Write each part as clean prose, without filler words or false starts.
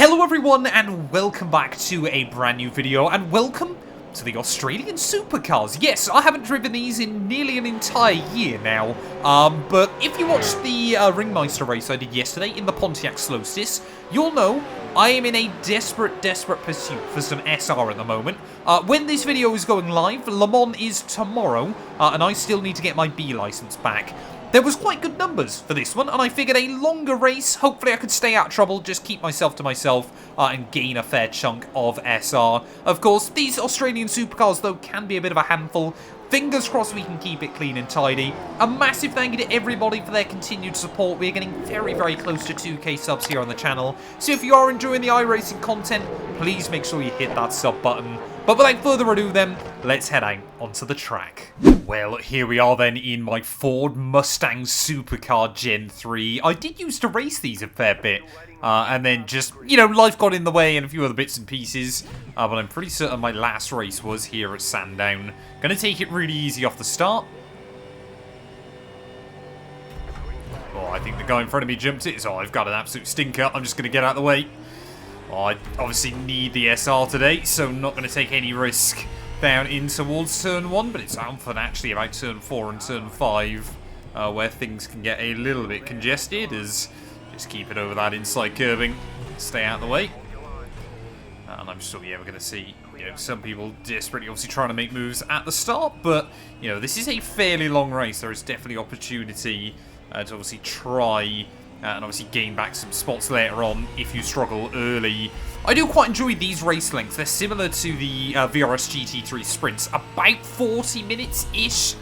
Hello everyone and welcome back to a brand new video and welcome to the Australian Supercars. Yes, I haven't driven these in nearly an entire year now, but if you watched the Ringmeister race I did yesterday in the Pontiac Slowstis, you'll know I am in a desperate pursuit for some SR at the moment. When this video is going live, LeMans is tomorrow, and I still need to get my B license back. There was quite good numbers for this one, and I figured a longer race, hopefully I could stay out of trouble, just keep myself to myself, and gain a fair chunk of SR. Of course, these Australian Supercars, though, can be a bit of a handful. Fingers crossed we can keep it clean and tidy. A massive thank you to everybody for their continued support. We're getting very close to 2k subs here on the channel. So if you are enjoying the iRacing content, please make sure you hit that sub button. But without further ado then, let's head out onto the track. Well, here we are then in my Ford Mustang Supercar Gen 3. I did used to race these a fair bit. And then just, you know, life got in the way and a few other bits and pieces. But I'm pretty certain my last race was here at Sandown. Gonna take it really easy off the start. Oh, I think the guy in front of me jumped it, so I've got an absolute stinker. I'm just gonna get out of the way. Oh, I obviously need the SR today, so I'm not going to take any risk down in towards turn 1, but it's fun actually about turn 4 and turn 5, where things can get a little bit congested, as just keep it over that inside curving, stay out of the way. And I'm sure, yeah, we're going to see, you know, some people desperately obviously trying to make moves at the start, but, you know, this is a fairly long race. There is definitely opportunity to obviously try and obviously gain back some spots later on if you struggle early. I do quite enjoy these race lengths. They're similar to the VRS GT3 sprints, about 40 minutes-ish.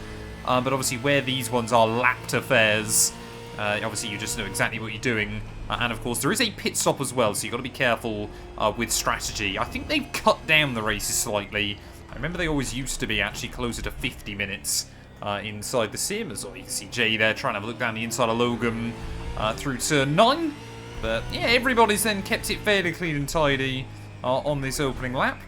But obviously where these ones are lapped affairs, obviously you just know exactly what you're doing. And of course there is a pit stop as well, so you've got to be careful with strategy. I think they've cut down the races slightly. I remember they always used to be actually closer to 50 minutes inside the sim. As well, you can see Jay there trying to have a look down the inside of Logan. Through turn 9, but yeah, everybody's then kept it fairly clean and tidy on this opening lap.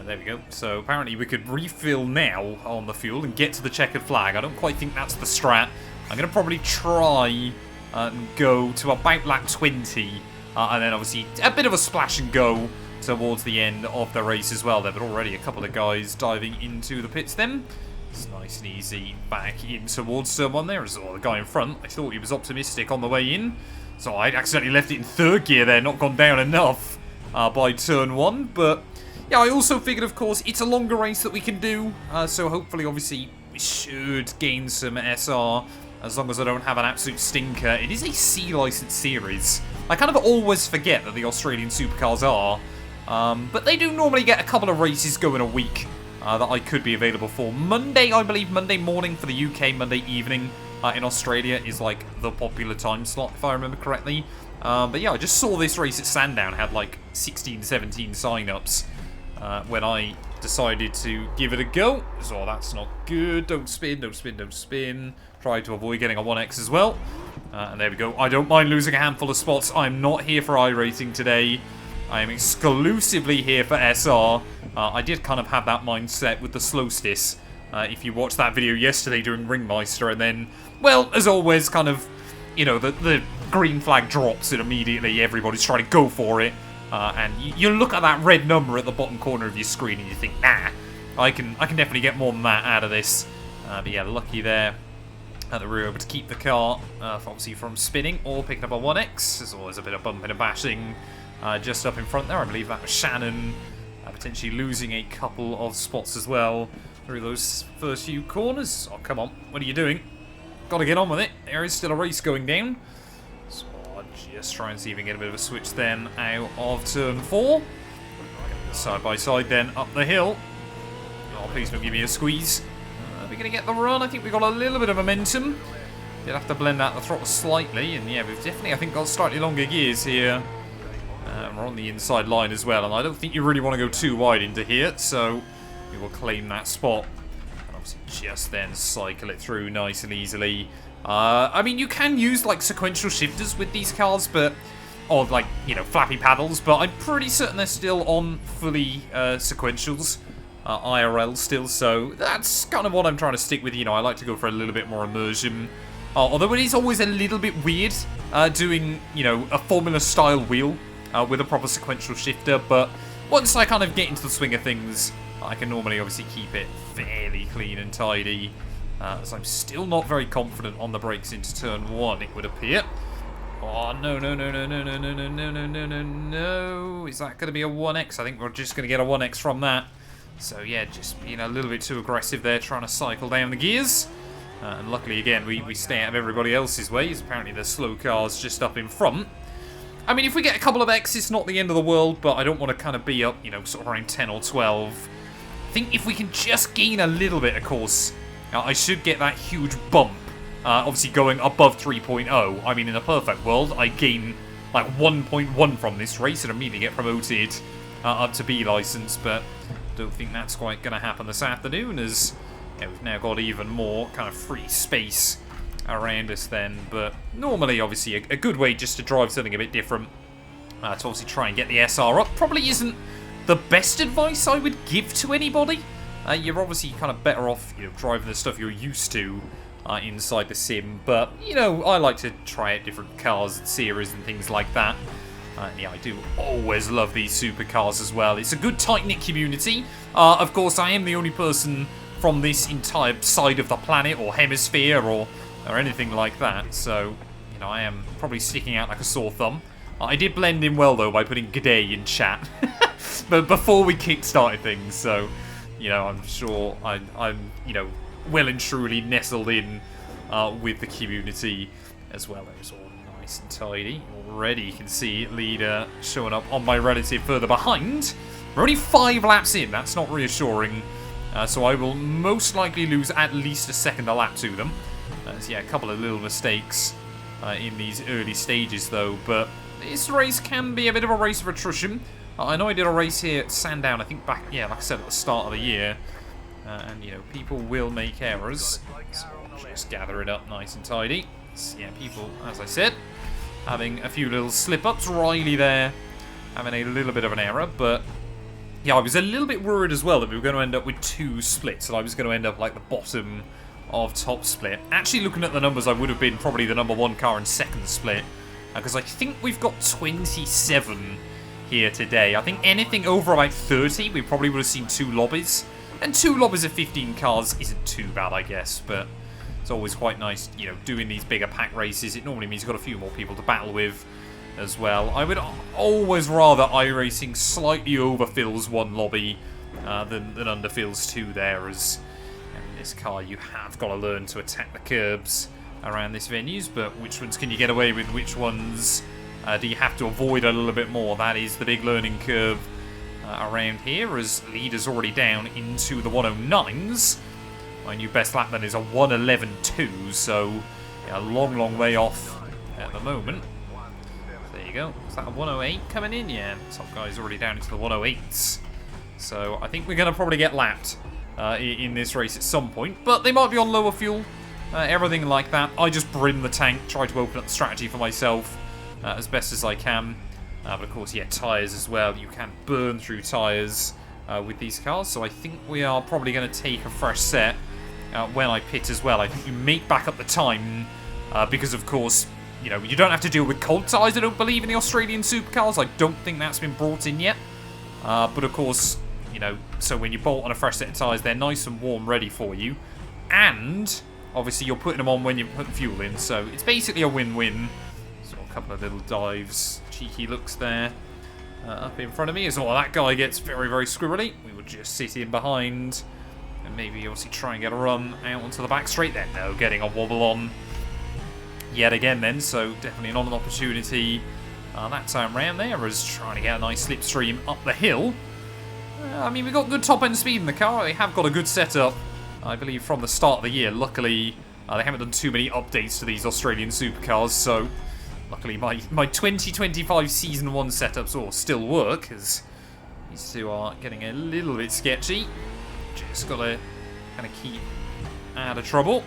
There we go. So apparently we could refill now on the fuel and get to the checkered flag. I don't quite think that's the strat. I'm going to probably try and go to about lap 20, and then obviously a bit of a splash and go towards the end of the race as well there, but already a couple of guys diving into the pits then. It's nice and easy back in towards turn 1 there. As well, the guy in front, I thought he was optimistic on the way in. So I accidentally left it in 3rd gear there, not gone down enough by turn 1. But yeah, I also figured, of course, it's a longer race that we can do. So hopefully, obviously, we should gain some SR as long as I don't have an absolute stinker. It is a C license series. I kind of always forget that the Australian Supercars are. But they do normally get a couple of races going a week. That I could be available for. Monday, I believe, Monday morning for the UK, Monday evening in Australia is like the popular time slot, if I remember correctly. But yeah, I just saw this race at Sandown had like 16, 17 sign-ups when I decided to give it a go. So that's not good. Don't spin, don't spin, don't spin. Try to avoid getting a 1x as well. And there we go. I don't mind losing a handful of spots. I'm not here for iRacing today. I am exclusively here for SR. I did kind of have that mindset with the Slowstis. If you watched that video yesterday during Ringmeister, and then, well, as always, kind of, you know, the green flag drops and immediately everybody's trying to go for it. And you look at that red number at the bottom corner of your screen and you think, nah, I can definitely get more than that out of this. But yeah, lucky there that we were able to keep the car, obviously from spinning or picking up a 1x. There's always a bit of bumping and bashing. Just up in front there, I believe that was Shannon, potentially losing a couple of spots as well through those first few corners. Oh, come on, what are you doing? Got to get on with it. There is still a race going down. So I'll just try and see if we can get a bit of a switch then out of turn 4. Side by side then up the hill. Oh, please don't give me a squeeze. We're going to get the run. I think we've got a little bit of momentum. Did have to blend out the throttle slightly, and yeah, we've definitely, I think, got slightly longer gears here. We're on the inside line as well, and I don't think you really want to go too wide into here, so we will claim that spot. And obviously just then cycle it through nice and easily. I mean, you can use, like, sequential shifters with these cars, but... or, like, you know, flappy paddles, but I'm pretty certain they're still on fully sequentials. IRL still, so that's kind of what I'm trying to stick with. You know, I like to go for a little bit more immersion. Although it is always a little bit weird doing, you know, a Formula-style wheel with a proper sequential shifter. But once I kind of get into the swing of things, I can normally obviously keep it fairly clean and tidy. So I'm still not very confident on the brakes into turn 1, it would appear. Oh, no, no, no, no, no, no, no, no, no, no, no, no, no. Is that going to be a 1x? I think we're just going to get a 1x from that. So, yeah, just being a little bit too aggressive there, trying to cycle down the gears. And luckily, again, we stay out of everybody else's ways. Apparently, there's slow cars just up in front. I mean, if we get a couple of X, it's not the end of the world, but I don't want to kind of be up, you know, sort of around 10 or 12. I think if we can just gain a little bit, of course, I should get that huge bump. Obviously going above 3.0. I mean, in a perfect world, I gain like 1.1 from this race and immediately get promoted up to B license, but don't think that's quite going to happen this afternoon, as yeah, we've now got even more kind of free space around us then. But normally, obviously, a good way just to drive something a bit different, to obviously try and get the SR up, probably isn't the best advice I would give to anybody. You're obviously kind of better off, you know, driving the stuff you're used to inside the sim, but, you know, I like to try out different cars and series and things like that. Yeah, I do always love these supercars as well. It's a good tight-knit community. Of course, I am the only person from this entire side of the planet or hemisphere or anything like that, so, you know, I am probably sticking out like a sore thumb. I did blend in well, though, by putting "G'day" in chat, but before we kick-started things, so, you know, I'm sure I'm, you know, well and truly nestled in with the community as well. It's all nice and tidy. Already you can see leader showing up on my relative further behind. We're only 5 laps in. That's not reassuring. So I will most likely lose at least a second a lap to them. So yeah, a couple of little mistakes in these early stages though. But this race can be a bit of a race of attrition. I know I did a race here at Sandown, I think back, yeah, like I said, at the start of the year. And, you know, people will make errors. So I'll just gather it up nice and tidy. So, yeah, people, as I said, having a few little slip-ups. Riley there having a little bit of an error. But, yeah, I was a little bit worried as well that we were going to end up with 2 splits. And I was going to end up like the bottom of top split. Actually, looking at the numbers, I would have been probably the number 1 car in second split. Because I think we've got 27 here today. I think anything over about 30, we probably would have seen 2 lobbies. And 2 lobbies of 15 cars isn't too bad, I guess, but it's always quite nice, you know, doing these bigger pack races. It normally means you've got a few more people to battle with as well. I would always rather iRacing slightly overfills 1 lobby than underfills 2 there, as in this car you have got to learn to attack the curbs around this venues, but which ones can you get away with, which ones do you have to avoid a little bit more? That is the big learning curve around here, as leader's already down into the 109s. My new best lap then is a 111.2, so yeah, a long way off at the moment. There you go. Is that a 108 coming in? Yeah, some guy's already down into the 108s. So I think we're going to probably get lapped in this race at some point, but they might be on lower fuel, everything like that. I just brim the tank, try to open up the strategy for myself as best as I can. But of course, yeah, tyres as well. You can burn through tyres with these cars. So I think we are probably going to take a fresh set when I pit as well. I think you make back up the time because, of course, you know, you don't have to deal with cold tyres, I don't believe, in the Australian Supercars. I don't think that's been brought in yet. But of course, you know, so when you bolt on a fresh set of tyres, they're nice and warm, ready for you. And obviously, you're putting them on when you're putting fuel in. So it's basically a win-win. So a couple of little dives. Cheeky looks there up in front of me as well. That guy gets very squirrely. We will just sit in behind and maybe obviously try and get a run out onto the back straight there. No, getting a wobble on yet again then, so definitely not an opportunity that time round there, as trying to get a nice slipstream up the hill. I mean, we've got good top end speed in the car. They have got a good setup, I believe, from the start of the year. Luckily, they haven't done too many updates to these Australian Supercars, so luckily, my 2025 Season 1 setups all still work, as these two are getting a little bit sketchy. Just got to kind of keep out of trouble.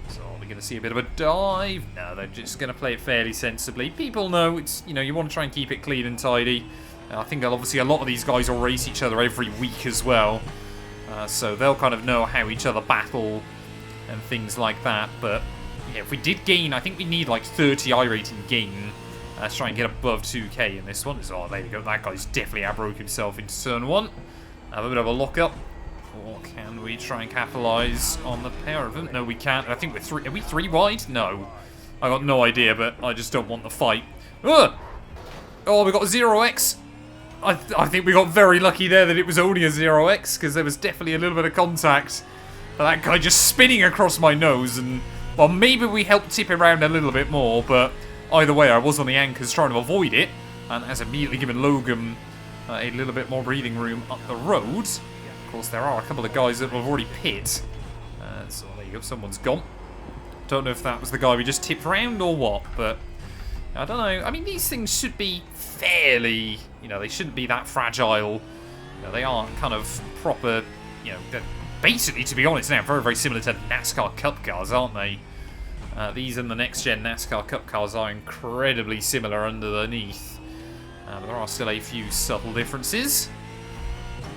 So we're going to see a bit of a dive. No, they're just going to play it fairly sensibly. People know it's, you know, you want to try and keep it clean and tidy. I think obviously a lot of these guys will race each other every week as well. So they'll kind of know how each other battle and things like that, but yeah, if we did gain, I think we need like 30 iRating gain. Let's try and get above 2k in this one. Oh, there you go. That guy's definitely outbroke himself into turn 1. Have a bit of a lock-up. Or can we try and capitalise on the pair of them? No, we can't. I think we're 3... Are we 3 wide? No. I got no idea, but I just don't want the fight. Ugh! Oh, we got a 0x. I think we got very lucky there that it was only a 0x, because there was definitely a little bit of contact. But that guy just spinning across my nose, and... Well, maybe we helped tip him around a little bit more, but... Either way, I was on the anchors trying to avoid it, and has immediately given Logan a little bit more breathing room up the road. Of course, there are a couple of guys that have already pit. So there you go, someone's gone. Don't know if that was the guy we just tipped around or what, but I don't know. I mean, these things should be fairly, you know, they shouldn't be that fragile. You know, they aren't kind of proper, you know, they're basically, to be honest now, very, very similar to NASCAR Cup cars, aren't they? These and the next-gen NASCAR Cup cars are incredibly similar underneath. But there are still a few subtle differences.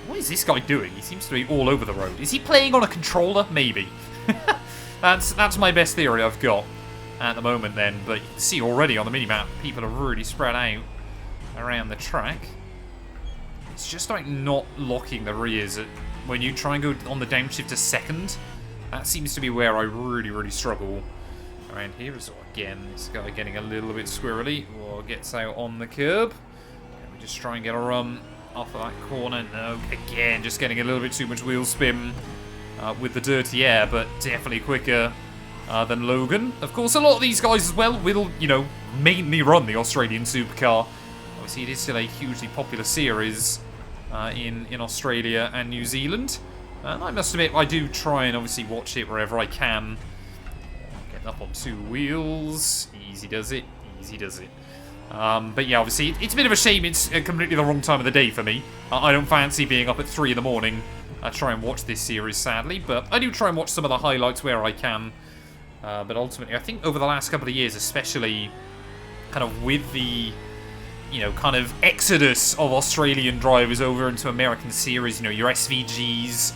What is this guy doing? He seems to be all over the road. Is he playing on a controller? Maybe. That's my best theory I've got at the moment then. But you can see already on the minimap, people are really spread out around the track. It's just like not locking the rears when you try and go on the downshift to second. That seems to be where I really, really struggle. Around here is again this guy getting a little bit squirrely, or gets out on the curb. Can we just try and get a run off of that corner? No, again, just getting a little bit too much wheel spin with the dirty air, but definitely quicker than Logan. Of course, a lot of these guys as well will, you know, mainly run the Australian Supercar. Obviously, it is still a hugely popular series in Australia and New Zealand. And I must admit, I do try and obviously watch it wherever I can. Up on 2 wheels. Easy does it. Easy does it. But yeah, obviously, it's a bit of a shame it's completely the wrong time of the day for me. I don't fancy being up at 3 in the morning. I try and watch this series, sadly. But I do try and watch some of the highlights where I can. But ultimately, I think over the last couple of years, especially kind of with the, you know, kind of exodus of Australian drivers over into American series, you know, your SVGs,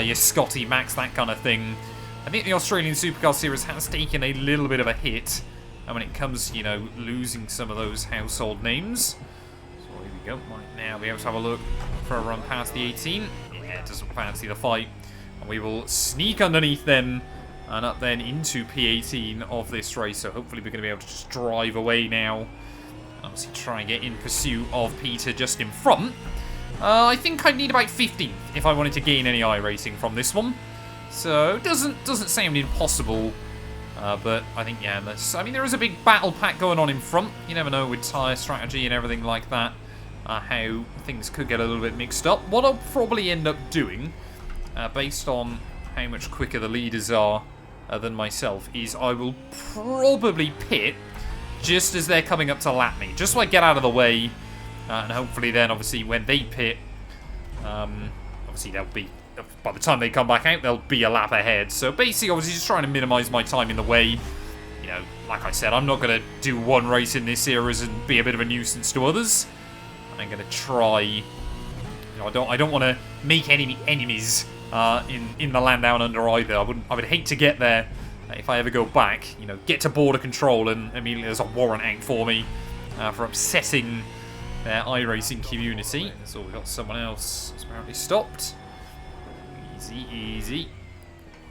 your Scotty Max, that kind of thing. I think the Australian Supercar Series has taken a little bit of a hit, and when it comes, you know, losing some of those household names. So here we go. Might now be able to have a look for a run past the 18. Yeah, it doesn't fancy the fight. And we will sneak underneath them and up then into P18 of this race. So hopefully we're going to be able to just drive away now. Obviously try and get in pursuit of Peter just in front. I think I'd need about 15th if I wanted to gain any iRacing from this one. So, doesn't sound impossible, but I think, yeah, I mean, there is a big battle pack going on in front. You never know with tyre strategy and everything like that, how things could get a little bit mixed up. What I'll probably end up doing, based on how much quicker the leaders are than myself, is I will probably pit just as they're coming up to lap me, just so I get out of the way, and hopefully then, obviously, when they pit, obviously they'll be... By the time they come back out, they'll be a lap ahead. So basically, obviously, just trying to minimise my time in the way. You know, like I said, I'm not going to do one race in this series and be a bit of a nuisance to others. I'm going to try. You know, I don't want to make any enemies in the Sandown under either. I would hate to get there if I ever go back. You know, get to border control and immediately there's a warrant out for me for upsetting their iRacing community. So we've got someone else who's apparently stopped. Easy, easy.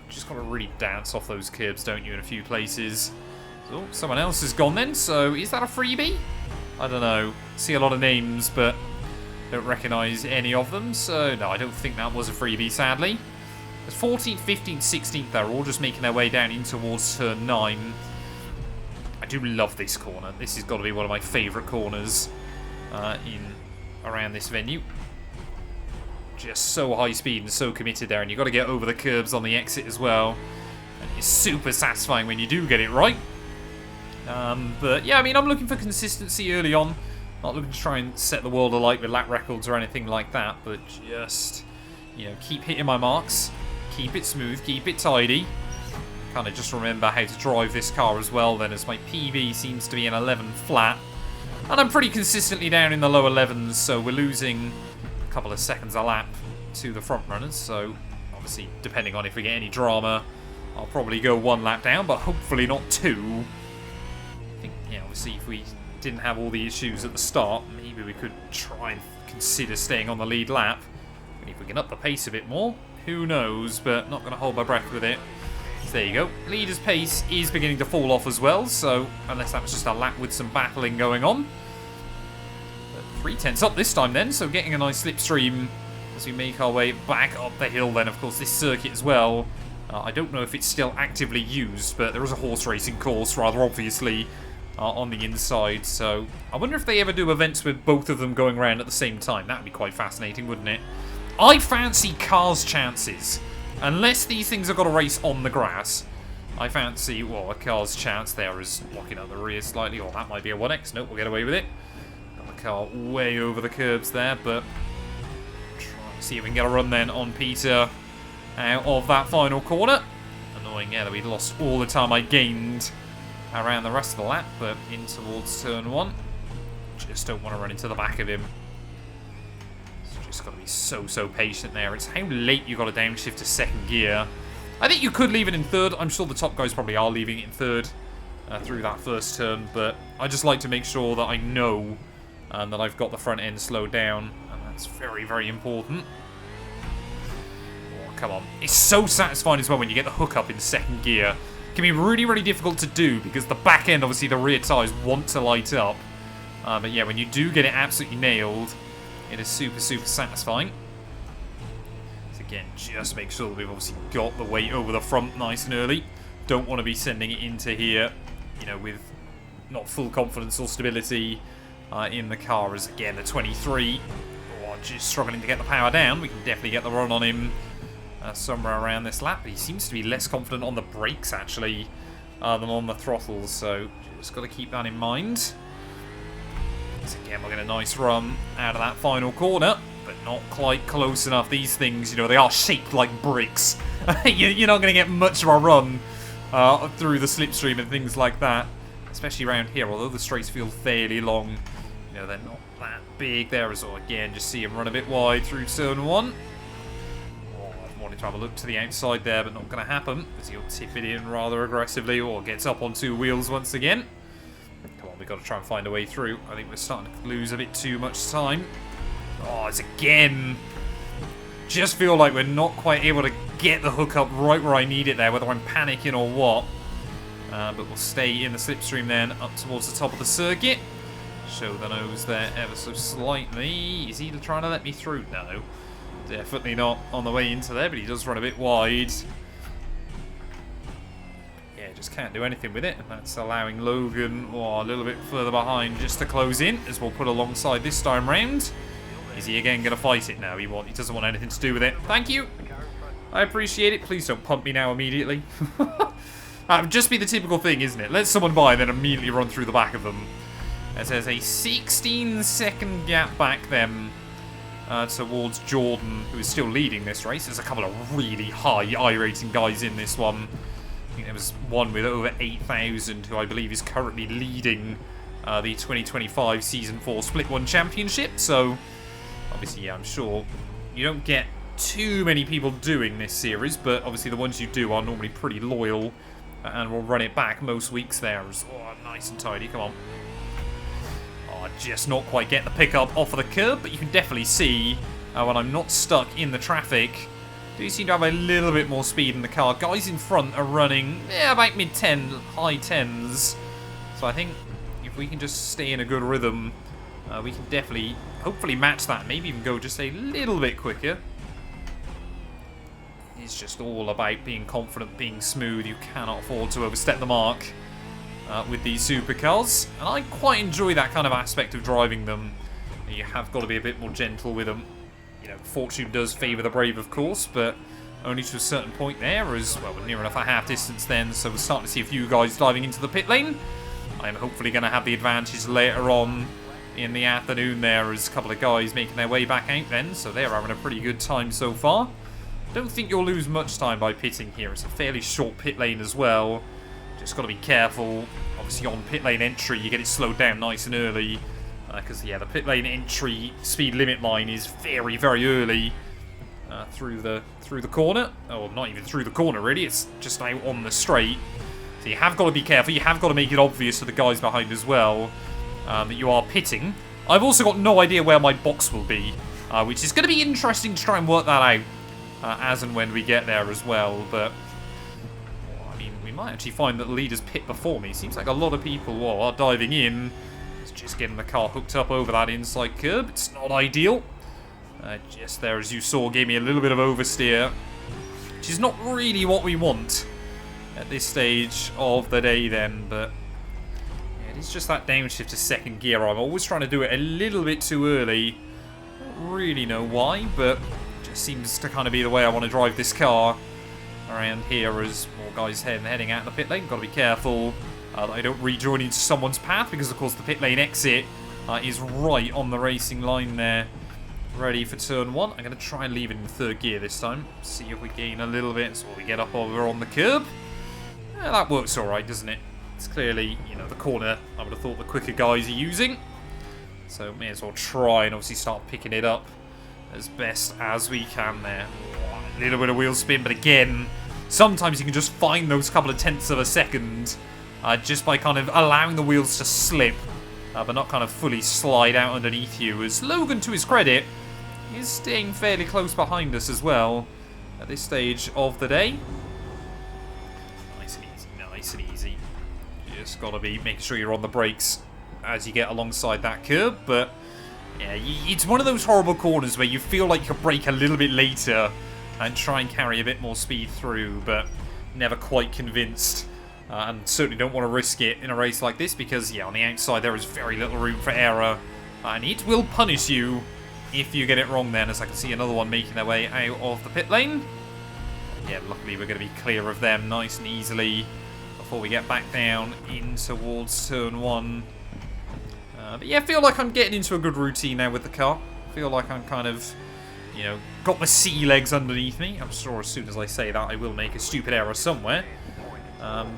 Just got to really dance off those curbs, don't you, in a few places. So, someone else has gone then, so is that a freebie? I don't know. See a lot of names, but don't recognise any of them, so no, I don't think that was a freebie, sadly. There's 14th, 15th, 16th, they're all just making their way down in towards turn 9. I do love this corner. This has got to be one of my favourite corners around this venue. Just so high speed and so committed there, and you've got to get over the curbs on the exit as well. And it's super satisfying when you do get it right. But yeah, I mean, I'm looking for consistency early on. Not looking to try and set the world alight with lap records or anything like that, but just, you know, keep hitting my marks, keep it smooth, keep it tidy. Kind of just remember how to drive this car as well then, as my PB seems to be an 11 flat. And I'm pretty consistently down in the low 11s, so we're losing couple of seconds a lap to the front runners, so obviously depending on if we get any drama I'll probably go 1 lap down, but hopefully not 2. I think, yeah, obviously if we didn't have all the issues at the start, maybe we could try and consider staying on the lead lap. And if we can up the pace a bit more, who knows, but not going to hold my breath with it. So there you go. Leader's pace is beginning to fall off as well, so unless that was just a lap with some battling going on. But 3/10 up this time then, so getting a nice slipstream as we make our way back up the hill then. Of course, this circuit as well, I don't know if it's still actively used, but there is a horse racing course, rather obviously, on the inside. So I wonder if they ever do events with both of them going around at the same time. That would be quite fascinating, wouldn't it? I fancy Cars' chances. Unless these things have got a race on the grass, I fancy, well, a Car's chance there is blocking out the rear slightly. Or that might be a 1X. Nope, we'll get away with it. Got the car way over the curbs there, but try and see if we can get a run then on Peter out of that final corner. Annoying, yeah, that we'd lost all the time I gained around the rest of the lap, but in towards turn 1. Just don't want to run into the back of him. Just got to be so patient there. It's how late you got to downshift to 2nd gear. I think you could leave it in 3rd. I'm sure the top guys probably are leaving it in 3rd through that first turn, but I just like to make sure that I know that I've got the front end slowed down, and that's very important. Oh, come on. It's so satisfying as well when you get the hook up in 2nd gear. It can be really difficult to do because the back end, obviously the rear tyres want to light up. But yeah, when you do get it absolutely nailed, it is super satisfying. So again, just make sure that we've obviously got the weight over the front nice and early. Don't want to be sending it into here, you know, with not full confidence or stability in the car. As again, the 23, just struggling to get the power down. We can definitely get the run on him somewhere around this lap. But he seems to be less confident on the brakes, actually, than on the throttles. So just got to keep that in mind. So again, we'll get a nice run out of that final corner, but not quite close enough. These things, you know, they are shaped like bricks. You're not going to get much of a run through the slipstream and things like that, especially around here. Although the straights feel fairly long, you know, they're not that big there as well. Again, just see him run a bit wide through turn 1. Oh, I wanted to have a look to the outside there, but not going to happen because he'll tip it in rather aggressively or gets up on 2 wheels once again. We've got to try and find a way through. I think we're starting to lose a bit too much time. Oh, it's again. Just feel like we're not quite able to get the hook up right where I need it there, whether I'm panicking or what. But we'll stay in the slipstream then, up towards the top of the circuit. Show the nose there ever so slightly. Is he trying to let me through? No. Definitely not on the way into there, but he does run a bit wide. Just can't do anything with it, and that's allowing Logan a little bit further behind just to close in, as we'll put alongside this time round. Is he again going to fight it? No, he doesn't want anything to do with it. Thank you. I appreciate it. Please don't pump me now immediately. That would just be the typical thing, isn't it? Let someone by and then immediately run through the back of them. As there's a 16-second gap back then towards Jordan, who is still leading this race. There's a couple of really high iRacing guys in this one. I think there was one with over 8,000 who I believe is currently leading the 2025 Season 4 Split 1 Championship. So, obviously, yeah, I'm sure you don't get too many people doing this series, but obviously the ones you do are normally pretty loyal and will run it back most weeks there. Oh, nice and tidy, come on. Oh, just not quite get the pickup off of the curb, but you can definitely see when I'm not stuck in the traffic, do seem to have a little bit more speed in the car. Guys in front are running about mid-10, high 10s. So I think if we can just stay in a good rhythm, we can definitely, hopefully match that. Maybe even go just a little bit quicker. It's just all about being confident, being smooth. You cannot afford to overstep the mark with these supercars. And I quite enjoy that kind of aspect of driving them. You have got to be a bit more gentle with them. You know, fortune does favour the brave, of course, but only to a certain point there, as well, we're near enough at half distance then, so we're starting to see a few guys diving into the pit lane. I'm hopefully going to have the advantage later on in the afternoon there, as a couple of guys making their way back out then, so they're having a pretty good time so far. Don't think you'll lose much time by pitting here. It's a fairly short pit lane as well. Just got to be careful. Obviously on pit lane entry, you get it slowed down nice and early. Because, yeah, the pit lane entry speed limit line is very, very early through the corner. Oh, not even through the corner, really. It's just out on the straight. So you have got to be careful. You have got to make it obvious to the guys behind as well that you are pitting. I've also got no idea where my box will be, which is going to be interesting to try and work that out as and when we get there as well. But, well, I mean, we might actually find that the leaders pit before me. Seems like a lot of people are diving in. It's just getting the car hooked up over that inside curb. It's not ideal. Just there, as you saw, gave me a little bit of oversteer, which is not really what we want at this stage of the day then, but yeah, it is just that downshift to second gear. I'm always trying to do it a little bit too early. Don't really know why, but it just seems to kind of be the way I want to drive this car around here as more guys heading out in the pit lane. Got to be careful that I don't rejoin into someone's path, because of course the pit lane exit is right on the racing line there. Ready for turn 1. I'm going to try and leave it in third gear this time. See if we gain a little bit so we get up over on the curb. Yeah, that works alright, doesn't it? It's clearly, you know, the corner I would have thought the quicker guys are using. So may as well try and obviously start picking it up as best as we can there. A little bit of wheel spin, but again, sometimes you can just find those couple of tenths of a second just by kind of allowing the wheels to slip, but not kind of fully slide out underneath you. As Logan, to his credit, is staying fairly close behind us as well at this stage of the day. Nice and easy, nice and easy. You just got to be making sure you're on the brakes as you get alongside that curb. But yeah, it's one of those horrible corners where you feel like you could brake a little bit later and try and carry a bit more speed through, but never quite convinced. And certainly don't want to risk it in a race like this, because yeah, on the outside there is very little room for error, and it will punish you if you get it wrong then, as I can see another one making their way out of the pit lane. Yeah, luckily we're going to be clear of them nice and easily before we get back down in towards turn 1. But yeah, I feel like I'm getting into a good routine now with the car. I feel like I'm kind of, you know, got my sea legs underneath me. I'm sure as soon as I say that I will make a stupid error somewhere.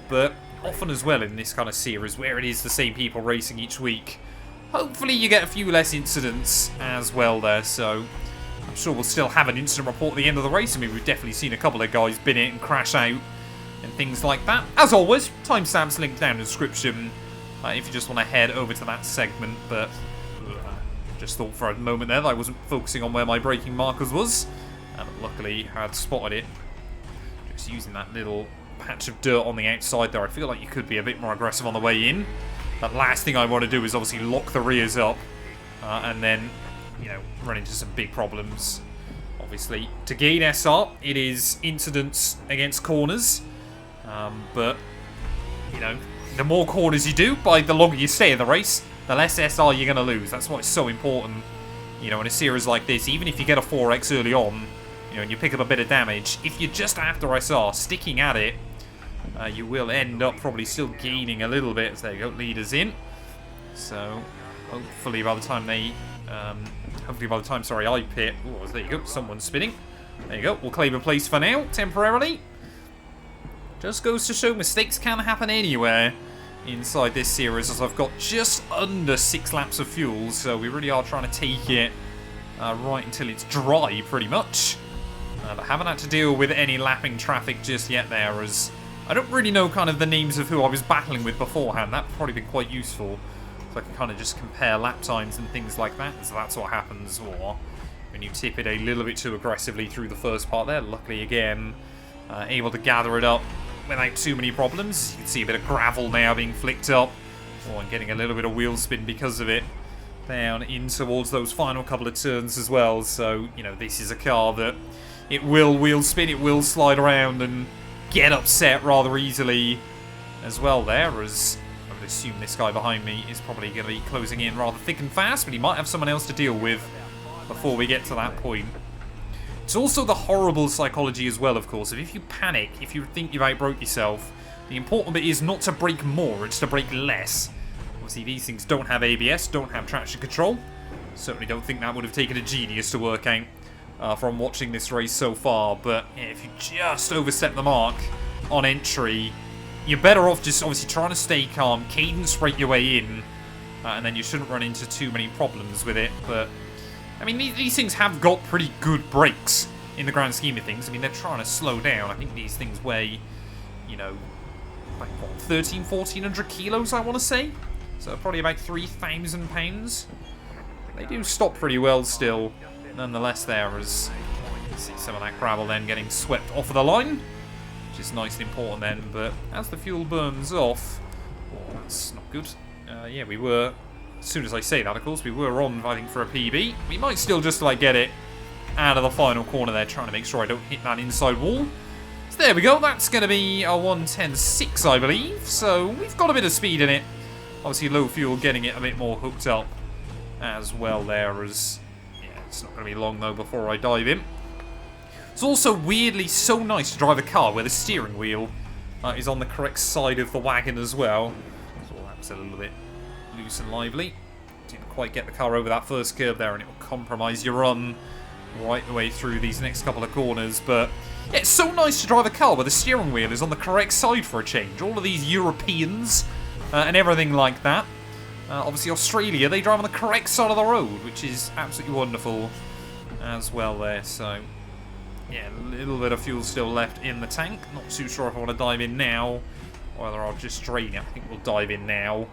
But often as well in this kind of series where it is the same people racing each week, hopefully you get a few less incidents as well there. So I'm sure we'll still have an incident report at the end of the race. I mean, we've definitely seen a couple of guys bin it and crash out and things like that. As always, timestamps linked down in the description if you just want to head over to that segment. But just thought for a moment there that I wasn't focusing on where my braking markers was, and luckily had spotted it. Just using that little patch of dirt on the outside there. I feel like you could be a bit more aggressive on the way in. The last thing I want to do is obviously lock the rears up and then, you know, run into some big problems. Obviously, to gain SR, it is incidents against corners. But, you know, the more corners you do, by the longer you stay in the race, the less SR you're going to lose. That's why it's so important, you know, in a series like this. Even if you get a 4X early on, you know, and you pick up a bit of damage, if you're just after SR, sticking at it, you will end up probably still gaining a little bit. So there you go, leaders in. So hopefully by the time they, I pit. Oh, there you go, someone's spinning. There you go, we'll claim a place for now, temporarily. Just goes to show mistakes can happen anywhere inside this series, as I've got just under 6 laps of fuel, so we really are trying to take it right until it's dry, pretty much. But haven't had to deal with any lapping traffic just yet there, as I don't really know kind of the names of who I was battling with beforehand. That would probably be quite useful, so I can kind of just compare lap times and things like that. So that's what happens, or when you tip it a little bit too aggressively through the first part there. Luckily, again, able to gather it up without too many problems. You can see a bit of gravel now being flicked up, and getting a little bit of wheel spin because of it down in towards those final couple of turns as well. So, you know, this is a car that it will wheel spin, it will slide around and get upset rather easily as well there, as I would assume this guy behind me is probably going to be closing in rather thick and fast, but he might have someone else to deal with before we get to that point. It's also the horrible psychology as well, of course, if you panic, if you think you've outbroke yourself, the important bit is not to brake more, it's to brake less. Obviously these things don't have ABS, don't have traction control. Certainly don't think that would have taken a genius to work out from watching this race so far, but yeah, if you just overstep the mark on entry, you're better off just obviously trying to stay calm, cadence brake your way in, and then you shouldn't run into too many problems with it. But I mean, these things have got pretty good brakes in the grand scheme of things. I mean, they're trying to slow down. I think these things weigh, you know, like what, 1,400 kilos, I want to say. So probably about 3,000 pounds. They do stop pretty well still, nonetheless. There as you see some of that gravel then getting swept off of the line, which is nice and important then. But as the fuel burns off, oh, that's not good. Yeah, we were. As soon as I say that, of course, we were on fighting for a PB. We might still just like get it out of the final corner there, trying to make sure I don't hit that inside wall. So there we go. That's going to be a 1:10.6, I believe. So we've got a bit of speed in it. Obviously, low fuel getting it a bit more hooked up as well there. As yeah, it's not going to be long though before I dive in. It's also weirdly so nice to drive a car where the steering wheel is on the correct side of the wagon as well. So that was a little bit loose and lively. Didn't quite get the car over that first curve there, and it will compromise your run right the way through these next couple of corners. But yeah, it's so nice to drive a car where the steering wheel is on the correct side for a change. All of these Europeans and everything like that. Obviously Australia, they drive on the correct side of the road, which is absolutely wonderful as well there. So yeah, a little bit of fuel still left in the tank. Not too sure if I want to dive in now or whether I'll just drain it. I think we'll dive in now.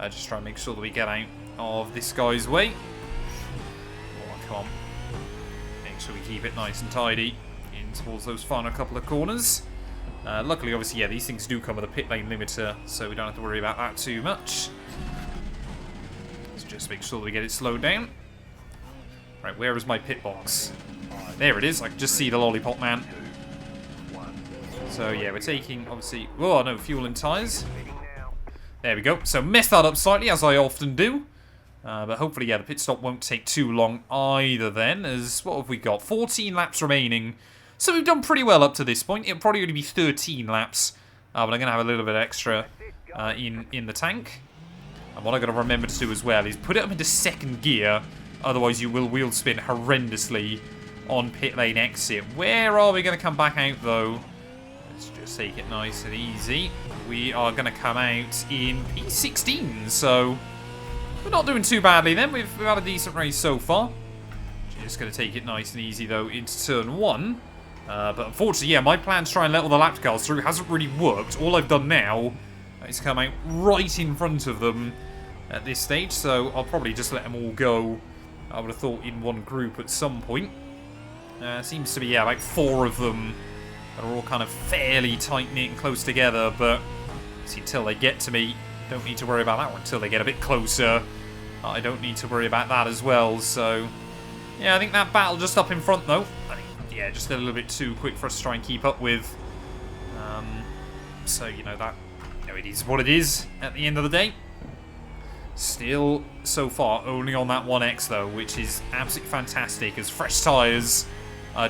Just try and make sure that we get out of this guy's way. Oh, come on. Make sure we keep it nice and tidy in towards those final couple of corners. Luckily, obviously, yeah, these things do come with a pit lane limiter, so we don't have to worry about that too much. Let's just make sure that we get it slowed down. Right, where is my pit box? There it is. I can just see the lollipop man. So, yeah, we're taking, obviously... Oh, no, fuel and tyres. There we go. So messed that up slightly, as I often do. But hopefully, yeah, the pit stop won't take too long either then. As, what have we got? 14 laps remaining. So we've done pretty well up to this point. It'll probably only be 13 laps. But I'm going to have a little bit extra in the tank. And what I've got to remember to do as well is put it up into second gear. Otherwise, you will wheel spin horrendously on pit lane exit. Where are we going to come back out, though? Let's just take it nice and easy. We are going to come out in P16, so we're not doing too badly then. We've had a decent race so far. Just going to take it nice and easy, though, into turn 1. But unfortunately, yeah, my plan to try and let all the lap cars through hasn't really worked. All I've done now is come out right in front of them at this stage, so I'll probably just let them all go, I would have thought, in one group at some point. Seems to be, yeah, like 4 of them that are all kind of fairly tight-knit and close together, but see, until they get to me, don't need to worry about that one. Until they get a bit closer, I don't need to worry about that as well. So, yeah, I think that battle just up in front, though, I think, yeah, just a little bit too quick for us to try and keep up with. So, you know, that, you know, it is what it is at the end of the day. Still, so far, only on that 1X, though, which is absolutely fantastic, as fresh tyres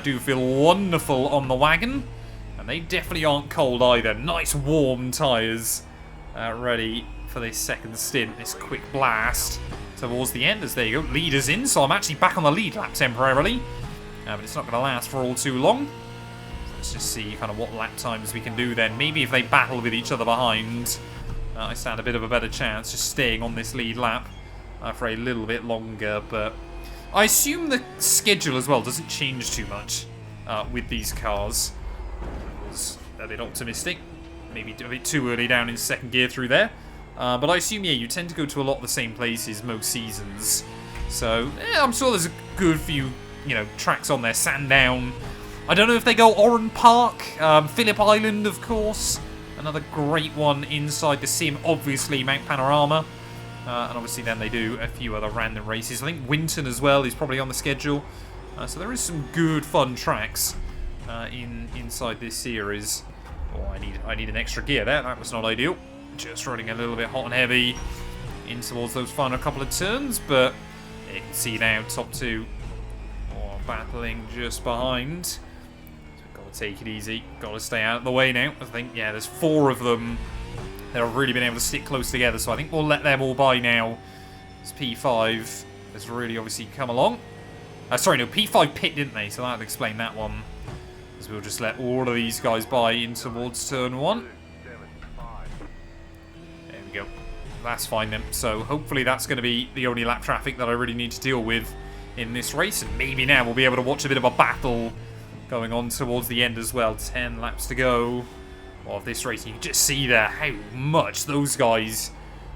do feel wonderful on the wagon. And they definitely aren't cold either. Nice warm tyres ready for this second stint, this quick blast towards the end. As there you go, leaders in, so I'm actually back on the lead lap temporarily. But it's not going to last for all too long. So let's just see kind of what lap times we can do then. Maybe if they battle with each other behind, I stand a bit of a better chance just staying on this lead lap for a little bit longer. But I assume the schedule as well doesn't change too much with these cars. I was a bit optimistic. Maybe a bit too early down in second gear through there. But I assume, yeah, you tend to go to a lot of the same places most seasons. So, yeah, I'm sure there's a good few, you know, tracks on there. Sandown. I don't know if they go Oran Park. Phillip Island, of course. Another great one inside the sim. Obviously, Mount Panorama. And obviously then they do a few other random races. I think Winton as well is probably on the schedule. So there is some good fun tracks inside this series. Oh, I need an extra gear there. That was not ideal. Just running a little bit hot and heavy in towards those final couple of turns. But yeah, you can see now top 2 battling just behind. So we've got to take it easy. Got to stay out of the way now. I think, yeah, there's 4 of them that have really been able to stick close together. So I think we'll let them all by now. This P5 has really obviously come along. Sorry, no, P5 pit, didn't they? So that'll explain that one. As we'll just let all of these guys by in towards turn 1. There we go. That's fine then. So hopefully that's going to be the only lap traffic that I really need to deal with in this race. And maybe now we'll be able to watch a bit of a battle going on towards the end as well. 10 laps to go of this race. You can just see there how much those guys...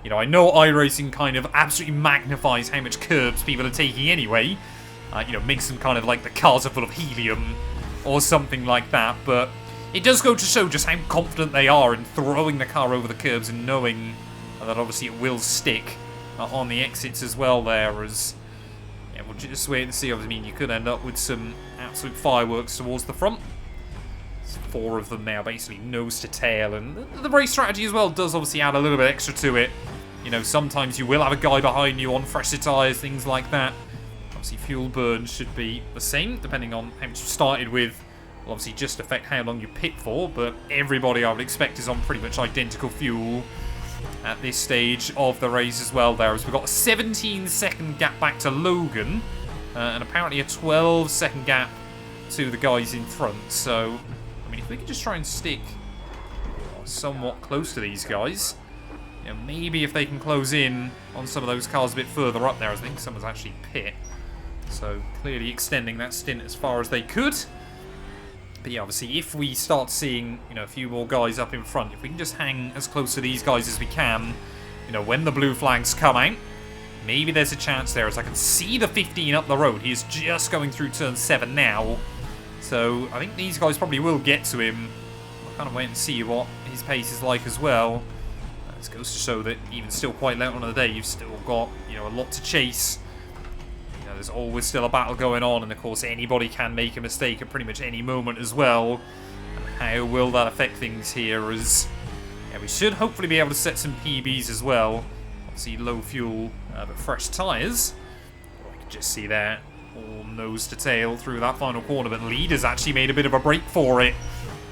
You know, I know iRacing kind of absolutely magnifies how much curbs people are taking anyway. You know, makes them kind of like the cars are full of helium or something like that. But it does go to show just how confident they are in throwing the car over the curbs and knowing that obviously it will stick on the exits as well there. As yeah, we'll just wait and see. I mean, you could end up with some absolute fireworks towards the front. There's 4 of them now, basically nose to tail. And the race strategy as well does obviously add a little bit extra to it. You know, sometimes you will have a guy behind you on fresher tyres, things like that. Obviously, fuel burn should be the same, depending on how much you started with. Will obviously just affect how long you pit for, but everybody I would expect is on pretty much identical fuel at this stage of the race as well there. As we've got a 17-second gap back to Logan, and apparently a 12-second gap to the guys in front. So, I mean, if we could just try and stick somewhat close to these guys... You know, maybe if they can close in on some of those cars a bit further up there, I think someone's actually pit. So clearly extending that stint as far as they could. But yeah, obviously if we start seeing, you know, a few more guys up in front, if we can just hang as close to these guys as we can, you know, when the blue flags come out, maybe there's a chance there. As I can see the 15 up the road, he's just going through turn 7 now. So I think these guys probably will get to him. I'll kind of wait and see what his pace is like as well. This goes to show that even still quite late on in the day, you've still got, you know, a lot to chase. You know, there's always still a battle going on, and of course anybody can make a mistake at pretty much any moment as well. And how will that affect things here? As yeah, we should hopefully be able to set some PBs as well. Obviously low fuel, but fresh tyres. I can just see there, all nose to tail through that final corner, but leader's actually made a bit of a break for it.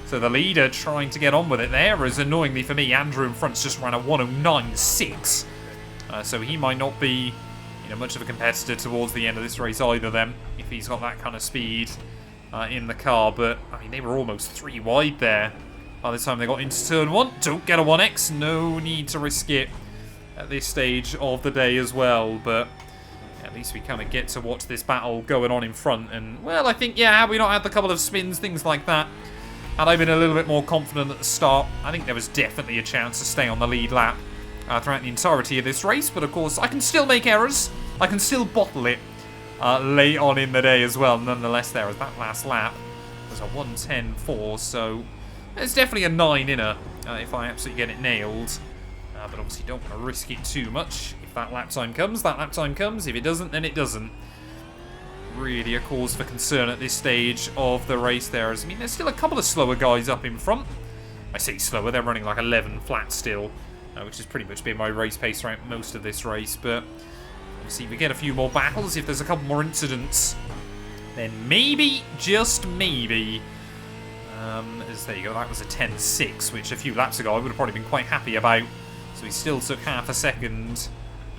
So the leader trying to get on with it there, as annoyingly for me, Andrew in front's just ran a 109.6. So he might not be, you know, much of a competitor towards the end of this race either then, if he's got that kind of speed in the car. But, I mean, they were almost 3 wide there by the time they got into turn 1. Don't get a 1x, no need to risk it at this stage of the day as well. But at least we kind of get to watch this battle going on in front. And, well, I think, yeah, had we not had the couple of spins, things like that, had I been a little bit more confident at the start, I think there was definitely a chance to stay on the lead lap throughout the entirety of this race. But of course, I can still make errors. I can still bottle it late on in the day as well. Nonetheless, there was that last lap was a 1:10.4, so there's definitely a 9 inner if I absolutely get it nailed. But obviously don't want to risk it too much. If that lap time comes, that lap time comes. If it doesn't, then it doesn't. Really a cause for concern at this stage of the race there. As, I mean, there's still a couple of slower guys up in front. I say slower, they're running like 11 flat still, which has pretty much been my race pace throughout most of this race. But obviously, if we get a few more battles, if there's a couple more incidents, then maybe, just maybe, as there you go, that was a 10.6, which a few laps ago I would have probably been quite happy about. So he still took half a second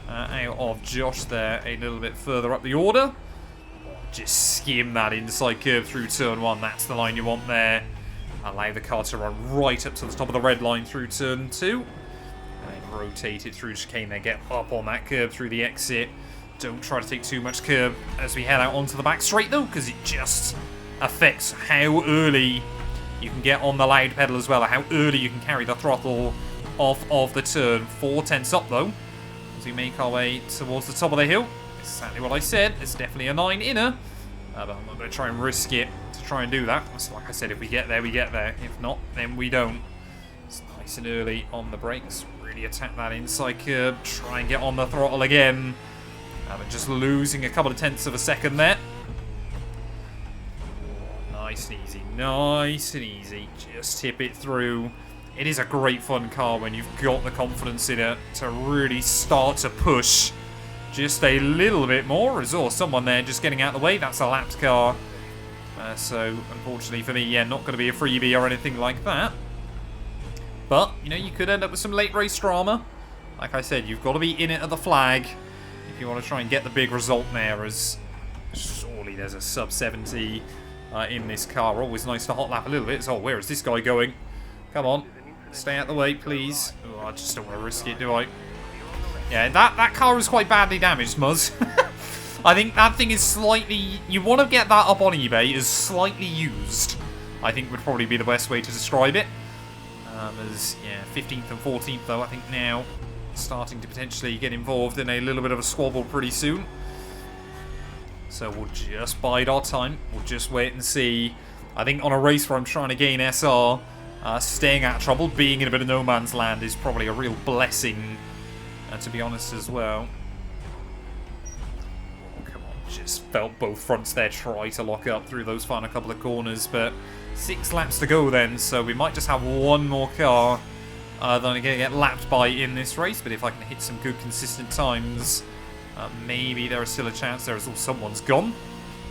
out of Josh there, a little bit further up the order. Just skim that inside curve through turn 1. That's the line you want there. Allow the car to run right up to the top of the red line through turn 2. And then rotate it through chicane there. Get up on that curve through the exit. Don't try to take too much curb as we head out onto the back straight though, because it just affects how early you can get on the loud pedal as well, or how early you can carry the throttle off of the turn. 4 tenths up though, as we make our way towards the top of the hill. Exactly what I said. It's definitely a 9 inner, but I'm not going to try and risk it to try and do that. So like I said, if we get there, we get there. If not, then we don't. It's nice and early on the brakes. Really attack that inside curb. Try and get on the throttle again. But just losing a couple of tenths of a second there. Nice and easy. Nice and easy. Just tip it through. It is a great fun car when you've got the confidence in it to really start to push just a little bit more. As oh, someone there just getting out of the way. That's a lapped car. So, unfortunately for me, yeah, not going to be a freebie or anything like that. But, you know, you could end up with some late race drama. Like I said, you've got to be in it at the flag if you want to try and get the big result there. As surely there's a sub 70 in this car. Always nice to hot lap a little bit. So, where is this guy going? Come on. Stay out the way, please. Oh, I just don't want to risk it, do I? Yeah, that car was quite badly damaged, Muz. I think that thing is slightly... You want to get that up on eBay as slightly used, I think would probably be the best way to describe it. As, yeah, 15th and 14th, though, I think now starting to potentially get involved in a little bit of a squabble pretty soon. So we'll just bide our time. We'll just wait and see. I think on a race where I'm trying to gain SR, staying out of trouble, being in a bit of no man's land is probably a real blessing, to be honest, as well. Oh, come on, just felt both fronts there try to lock up through those final couple of corners, but 6 laps to go then, so we might just have one more car that I'm going to get lapped by in this race, but if I can hit some good consistent times, maybe there is still a chance. There is, oh, someone's gone.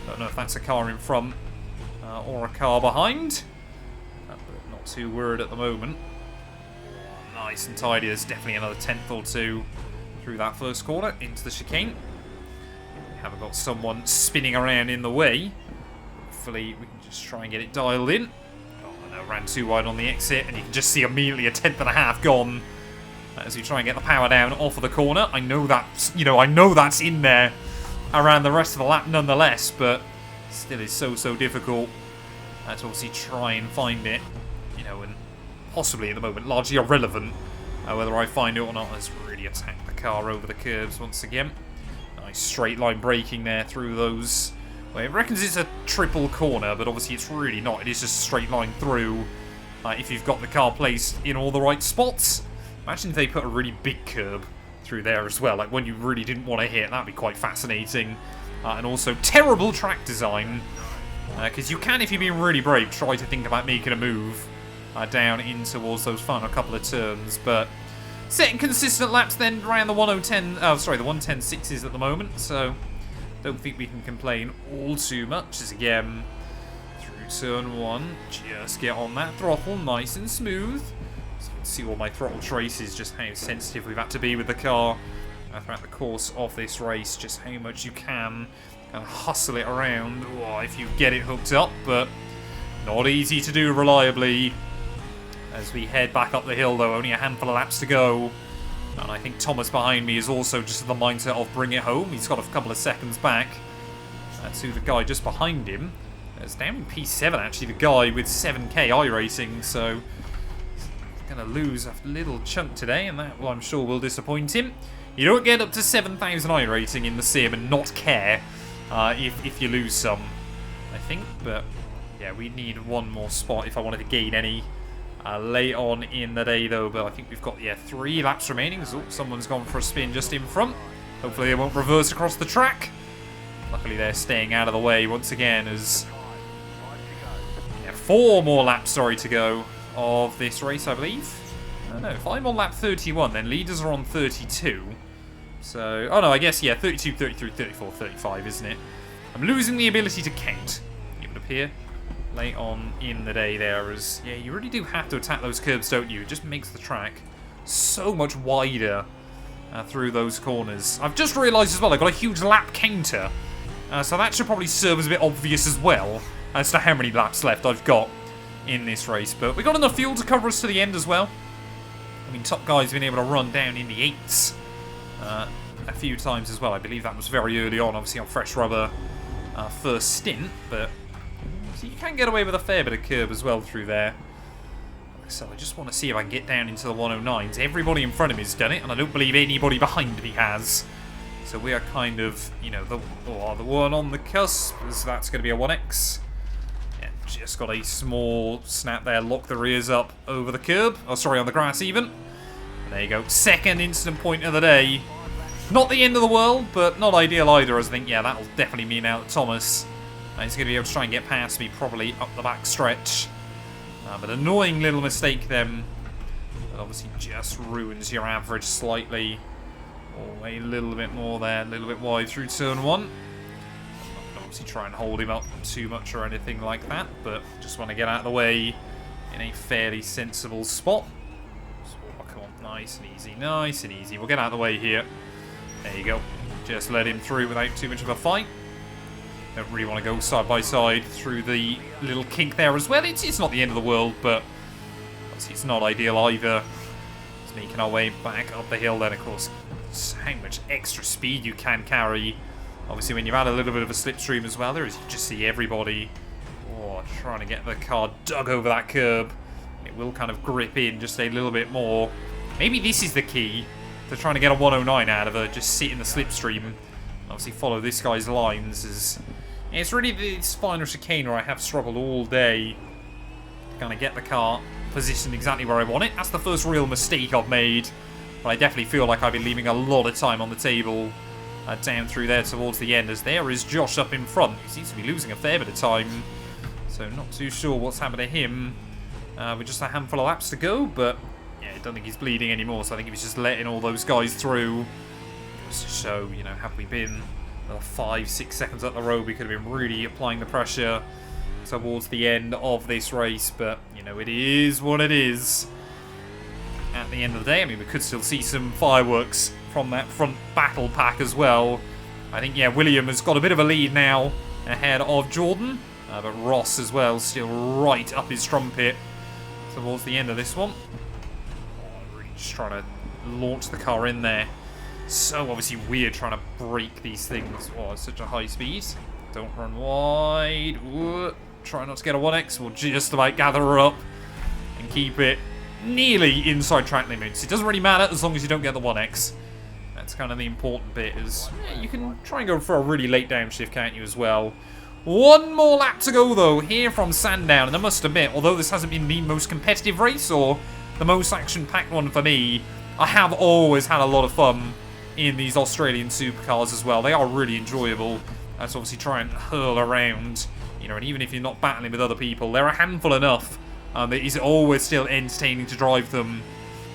Don't know if that's a car in front or a car behind. But not too worried at the moment. Nice and tidy. There's definitely another 10th or two through that first corner into the chicane. We haven't got someone spinning around in the way. Hopefully we can just try and get it dialed in. Oh, no, ran too wide on the exit, and you can just see immediately a 10th and a half gone as we try and get the power down off of the corner. I know that's, I know that's in there around the rest of the lap nonetheless, but still is so difficult to obviously try and find it, and possibly at the moment largely irrelevant whether I find it or not. Has really attacked the car over the curves once again. Nice straight line braking there through those. Well, it reckons it's a triple corner, but obviously it's really not. It is just a straight line through if you've got the car placed in all the right spots. Imagine if they put a really big curb through there as well, like one you really didn't want to hit. That'd be quite fascinating. And also terrible track design, because you can, if you're being really brave, try to think about making a move down in towards those final couple of turns. But setting consistent laps then around the 110.6s at the moment, so don't think we can complain all too much. As again, through turn 1, just get on that throttle nice and smooth. So you can see all my throttle traces, just how sensitive we've had to be with the car throughout the course of this race, just how much you can kind of hustle it around if you get it hooked up, but not easy to do reliably. As we head back up the hill, though, only a handful of laps to go, and I think Thomas behind me is also just in the mindset of bring it home. He's got a couple of seconds back to the guy just behind him. It's down in P7 actually, the guy with 7k iRacing, so he's going to lose a little chunk today, and that, well, I'm sure will disappoint him. You don't get up to 7,000 iRacing in the sim and not care if you lose some, I think. But yeah, we need one more spot if I wanted to gain any late on in the day, though. But I think we've got 3 laps remaining. Oh, someone's gone for a spin just in front. Hopefully they won't reverse across the track. Luckily they're staying out of the way once again, as 4 more laps to go of this race, I believe. No, if I'm on lap 31, then leaders are on 32. So, oh no, I guess, 32, 33, 34, 35, isn't it? I'm losing the ability to count, it would appear, late on in the day there, as, you really do have to attack those curbs, don't you? It just makes the track so much wider through those corners. I've just realised as well, I've got a huge lap counter, so that should probably serve as a bit obvious as well, as to how many laps left I've got in this race. But we got enough fuel to cover us to the end as well. I mean, top guy's been able to run down in the 8s a few times as well. I believe that was very early on, obviously on fresh rubber first stint, but so you can get away with a fair bit of curb as well through there. So I just want to see if I can get down into the 109s. Everybody in front of me has done it, and I don't believe anybody behind me has. So we are kind of, the one on the cusp, as that's going to be a 1X. Yeah, just got a small snap there, lock the rears up over the curb. Oh, sorry, on the grass even. And there you go. Second instant point of the day. Not the end of the world, but not ideal either, as I think, that'll definitely mean out Thomas. He's going to be able to try and get past me, probably up the back stretch. But annoying little mistake then. That obviously just ruins your average slightly. Or a little bit more there, a little bit wide through turn 1. I'm not going to obviously try and hold him up too much or anything like that, but just want to get out of the way in a fairly sensible spot. So, come on, nice and easy, nice and easy. We'll get out of the way here. There you go. Just let him through without too much of a fight. Don't really want to go side by side through the little kink there as well. It's not the end of the world, but obviously it's not ideal either. Just making our way back up the hill then, of course. How much extra speed you can carry Obviously, when you've had a little bit of a slipstream as well, there is, you just see everybody trying to get the car dug over that curb. It will kind of grip in just a little bit more. Maybe this is the key to trying to get a 109 out of her. Just sit in the slipstream. Obviously, follow this guy's lines. It's really this final chicane where I have struggled all day to kind of get the car positioned exactly where I want it. That's the first real mistake I've made. But I definitely feel like I've been leaving a lot of time on the table down through there towards the end, as there is Josh up in front. He seems to be losing a fair bit of time. So not too sure what's happened to him. With just a handful of laps to go, but yeah, I don't think he's bleeding anymore, so I think he was just letting all those guys through. Just to show, you know, have we been 5-6 seconds up the road, we could have been really applying the pressure towards the end of this race, but, you know, it is what it is. At the end of the day, I mean, we could still see some fireworks from that front battle pack as well. I think, yeah, William has got a bit of a lead now ahead of Jordan, but Ross as well, still right up his trumpet towards the end of this one. Really just trying to launch the car in there. So obviously weird trying to break these things. At such a high speed. Don't run wide. Ooh. Try not to get a 1x. We'll just about gather her up and keep it nearly inside track limits. It doesn't really matter as long as you don't get the 1x. That's kind of the important bit. Is you can try and go for a really late downshift, can't you, as well? One more lap to go, though, here from Sandown. And I must admit, although this hasn't been the most competitive race or the most action-packed one for me, I have always had a lot of fun in these Australian Supercars as well. They are really enjoyable. That's obviously try and hurl around, you know, and even if you're not battling with other people, they're a handful enough. It is always still entertaining to drive them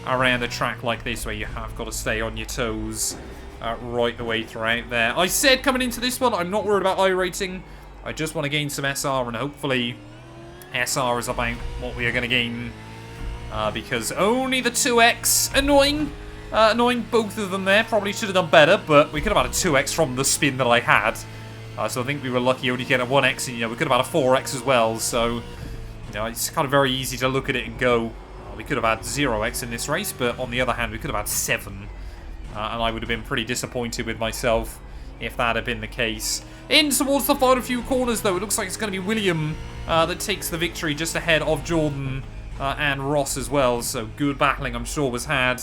around a track like this where you have got to stay on your toes right the way throughout there. I said coming into this one, I'm not worried about iRacing. I just want to gain some SR, and hopefully SR is about what we are going to gain. Because only the 2x, annoying both of them there. Probably should have done better, but we could have had a 2x from the spin that I had. So I think we were lucky only to get a 1x, and, you know, we could have had a 4x as well. So, you know, it's kind of very easy to look at it and go, we could have had 0x in this race, but on the other hand, we could have had 7. And I would have been pretty disappointed with myself if that had been the case. In towards the final few corners, though, it looks like it's going to be William that takes the victory just ahead of Jordan and Ross as well. So good battling, I'm sure, was had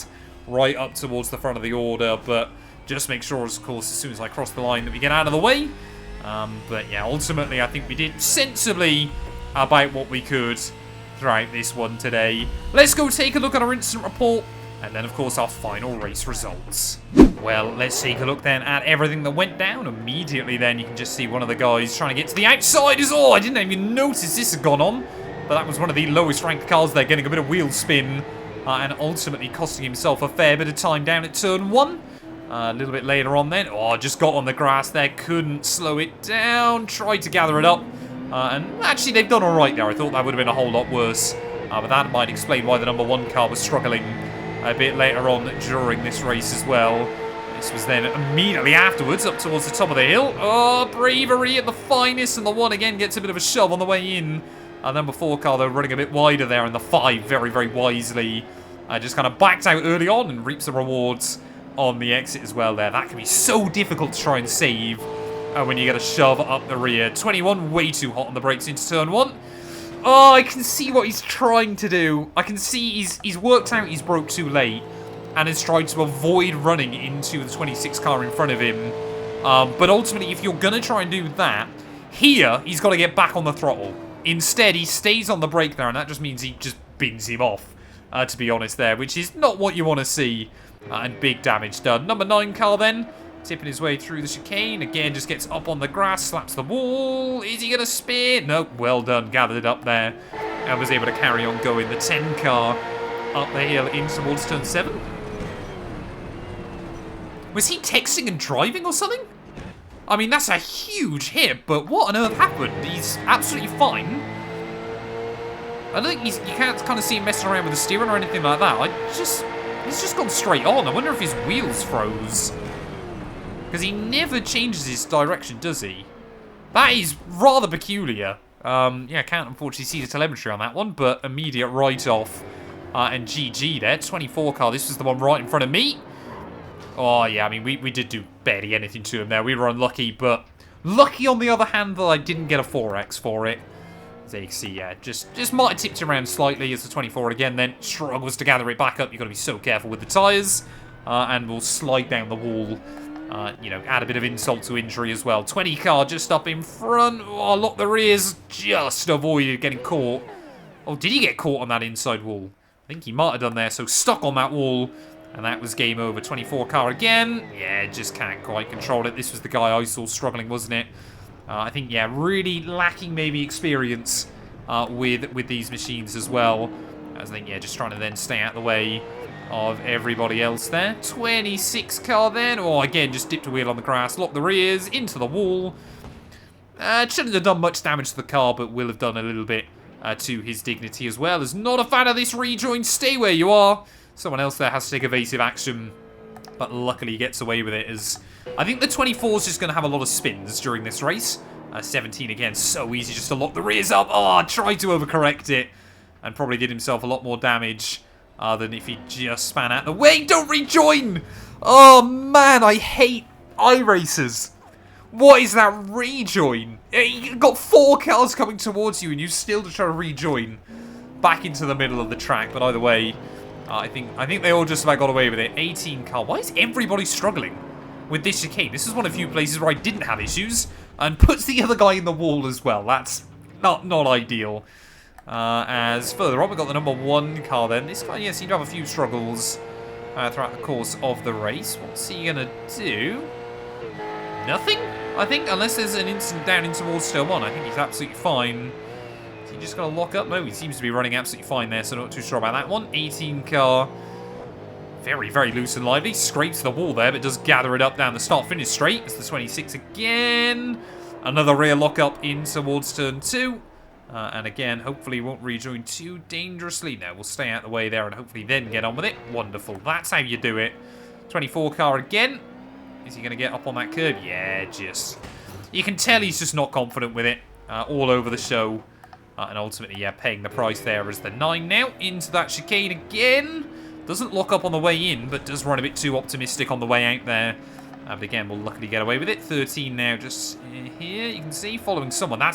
right up towards the front of the order. But just make sure, of course, as soon as I cross the line that we get out of the way. But yeah, ultimately, I think we did sensibly about what we could throughout this one today. Let's go take a look at our instant report. And then, of course, our final race results. Well, let's take a look then at everything that went down. Immediately then, you can just see one of the guys trying to get to the outside is all. I didn't even notice this had gone on. But that was one of the lowest ranked cars there, getting a bit of wheel spin. And ultimately costing himself a fair bit of time down at turn 1. A little bit later on then. Just got on the grass there. Couldn't slow it down. Tried to gather it up. And actually, they've done alright there. I thought that would have been a whole lot worse. But that might explain why the number 1 car was struggling a bit later on during this race as well. This was then immediately afterwards up towards the top of the hill. Bravery at the finest, and the 1 again gets a bit of a shove on the way in. Number 4 car, though, running a bit wider there, and the 5 very, very wisely just kind of backed out early on and reaps the rewards on the exit as well there. That can be so difficult to try and save when you get a shove up the rear. 21 way too hot on the brakes into turn 1. I can see what he's trying to do. I can see he's worked out he's broke too late and has tried to avoid running into the 26 car in front of him. But ultimately, if you're going to try and do that, here, he's got to get back on the throttle. Instead, he stays on the brake there, and that just means he just bins him off, to be honest there, which is not what you want to see. And big damage done. Number 9 car then, tipping his way through the chicane. Again, just gets up on the grass, slaps the wall. Is he going to spin? Nope, well done. Gathered it up there and was able to carry on going. The 10 car up the hill in towards turn 7. Was he texting and driving or something? I mean, that's a huge hit, but what on earth happened? He's absolutely fine. I don't think you can't kind of see him messing around with the steering or anything like that. He's just gone straight on. I wonder if his wheels froze. Because he never changes his direction, does he? That is rather peculiar. Yeah, can't unfortunately see the telemetry on that one, but immediate write-off. And GG there, 24 car. This was the one right in front of me. Oh, yeah, I mean, we did do barely anything to him there. We were unlucky, but lucky on the other hand that I didn't get a 4x for it. As you can see, yeah, just might have tipped around slightly as the 24 again then struggles to gather it back up. You've got to be so careful with the tyres. And we'll slide down the wall, you know, add a bit of insult to injury as well. 20 car just up in front. Oh, lock the rears. Just avoided getting caught. Oh, did he get caught on that inside wall? I think he might have done there. So stuck on that wall. And that was game over. 24 car again. Yeah, just can't quite control it. This was the guy I saw struggling, wasn't it? I think, yeah, really lacking maybe experience with these machines as well. I think, yeah, just trying to then stay out the way of everybody else there. 26 car then. Oh, again, just dipped a wheel on the grass. Lock the rears into the wall. Shouldn't have done much damage to the car, but will have done a little bit to his dignity as well. Is not a fan of this rejoin. Stay where you are. Someone else there has to take evasive action, but luckily he gets away with it. As I think the 24 is just going to have a lot of spins during this race. 17 again, so easy just to lock the rears up. Oh, tried to overcorrect it and probably did himself a lot more damage than if he just span out the way. Don't rejoin! Oh man, I hate iRacers. What is that rejoin? You've got 4 cars coming towards you and you still try to rejoin back into the middle of the track. But either way, I think they all just about got away with it. 18 car. Why is everybody struggling with this chicane? This is one of the few places where I didn't have issues, and puts the other guy in the wall as well. That's not ideal. As further on, we've got the number 1 car then. This guy, yeah, seemed to have a few struggles throughout the course of the race. What's he going to do? Nothing, I think, unless there's an instant down in towards turn 1. I think he's absolutely fine. Is he just going to lock up? No, he seems to be running absolutely fine there, so not too sure about that one. 18 car. Very, very loose and lively. Scrapes the wall there, but does gather it up down the start-finish straight. It's the 26 again. Another rear lock-up in towards turn 2. And again, hopefully won't rejoin too dangerously. No, we'll stay out the way there and hopefully then get on with it. Wonderful. That's how you do it. 24 car again. Is he going to get up on that curb? Yeah, just... You can tell he's just not confident with it. All over the show. And ultimately, yeah, paying the price there as the 9 now. Into that chicane again. Doesn't lock up on the way in, but does run a bit too optimistic on the way out there. But again, we'll luckily get away with it. 13 now, just here. You can see, following someone. That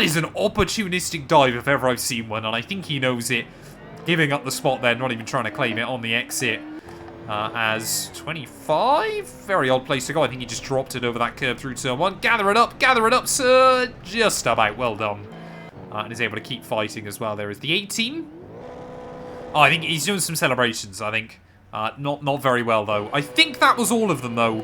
is an opportunistic dive if ever I've seen one, and I think he knows it. Giving up the spot there, not even trying to claim it on the exit. As 25, very odd place to go. I think he just dropped it over that curb through turn 1. Gather it up, sir. Just about, well done. And is able to keep fighting as well. There is the 18. Oh, I think he's doing some celebrations, I think. Not very well, though. I think that was all of them, though,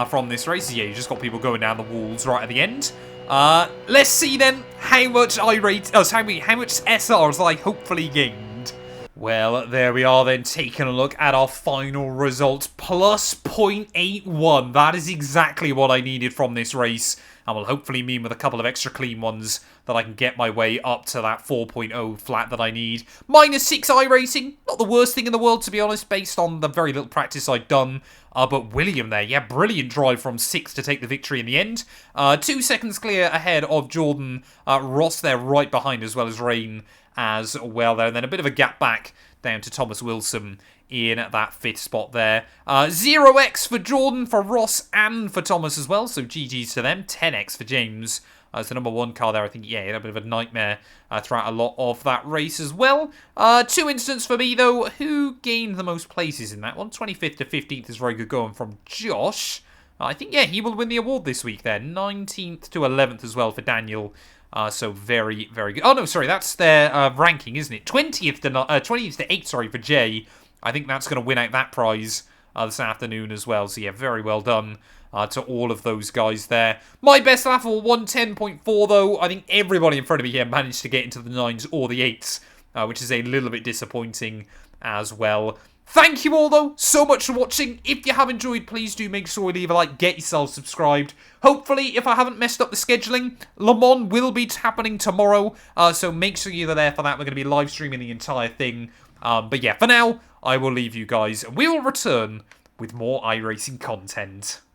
from this race. Yeah, you just got people going down the walls right at the end. Let's see, then, how much how much SRs I hopefully gained. Well, there we are, then, taking a look at our final results. Plus 0.81. That is exactly what I needed from this race. And will hopefully mean with a couple of extra clean ones that I can get my way up to that 4.0 flat that I need. -6 iRacing. Not the worst thing in the world, to be honest, based on the very little practice I'd done. But William there, yeah, brilliant drive from 6th to take the victory in the end. 2 seconds clear ahead of Jordan. Ross there right behind, as well as Rain as well there. And then a bit of a gap back down to Thomas Wilson in that 5th spot there. 0x for Jordan, for Ross, and for Thomas as well. So GG's to them. 10x for James. As the number 1 car there, I think, yeah, he had a bit of a nightmare throughout a lot of that race as well. 2 incidents for me, though. Who gained the most places in that one? 25th to 15th is very good going from Josh. I think, yeah, he will win the award this week there. 19th to 11th as well for Daniel. So very, very good. Oh, no, sorry, that's their ranking, isn't it? 20th to 8th, sorry, for Jay. I think that's going to win out that prize this afternoon as well. So, yeah, very well done to all of those guys there. My best lap of 110.4, though. I think everybody in front of me here managed to get into the 9s or the 8s, which is a little bit disappointing as well. Thank you all, though, so much for watching. If you have enjoyed, please do make sure you leave a like, get yourself subscribed. Hopefully, if I haven't messed up the scheduling, LeMans will be happening tomorrow, so make sure you're there for that. We're going to be live streaming the entire thing. But yeah, for now, I will leave you guys, and we will return with more iRacing content.